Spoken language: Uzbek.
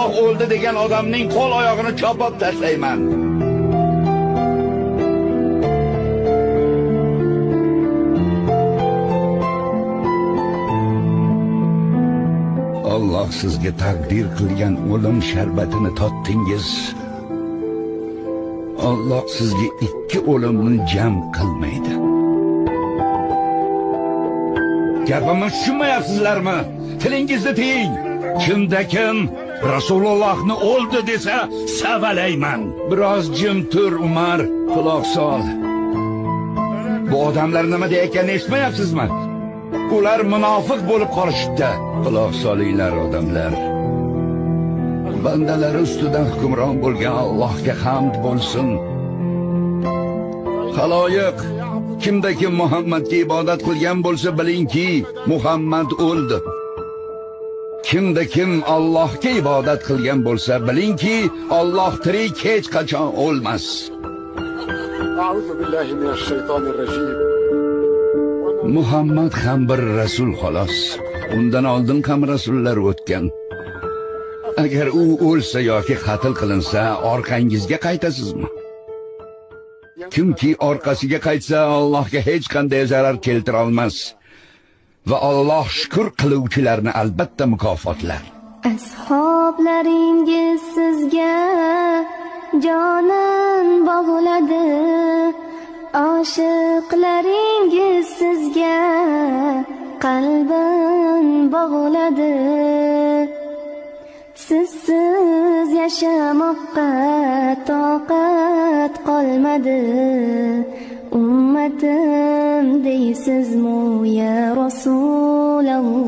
Rasululloh o'ldi degan odamning qo'l oyog'ini chopib tashlayman. Alloh sizga taqdir qilgan o'lim sharbatini totdingiz. Alloh sizga ikki o'limni jam qilmaydi. Gapimni tushunmayapsizlarmi? Tilingizni tiying. Kimda kim Rasulullohni o'ldi desa, savalayman. Biroz jim tur Umar, quloq sol. Bu odamlar nima deyotganini eshitmayapsizmi? Ular munofiq bo'lib qolishibdi. Quloq solinglar odamlar. Bandalar ustidan hukmron bo'lgan Allohga hamd bo'lsin. Xaloyiq, kimda kim Muhammadga ibodat qilgan bo'lsa bilingki, Muhammad o'ldi. Kimda kim Allohga ibodat qilgan bo'lsa bilingki, Alloh tirik, hech qachon o'lmas. A'udhu billahi minash shaytonir rajim. Muhammad ham bir rasul xolos. Undan oldin ham rasullar o'tgan. Agar u o'lsa yoki qatl qilinsa, orqangizga qaytasizmi? Kimki orqasiga qaytsa, Allohga hech qanday zarar keltira olmas. Va Alloh shukr qiluvchilarni albatta mukofotlar. Ashoblaringiz sizga jonin bog'ladi. Oshiqlaringiz sizga qalbin bog'ladi. Sizsiz yashamoqqa toqat qolmadi. Ummatim deysizmi ya Rasululloh?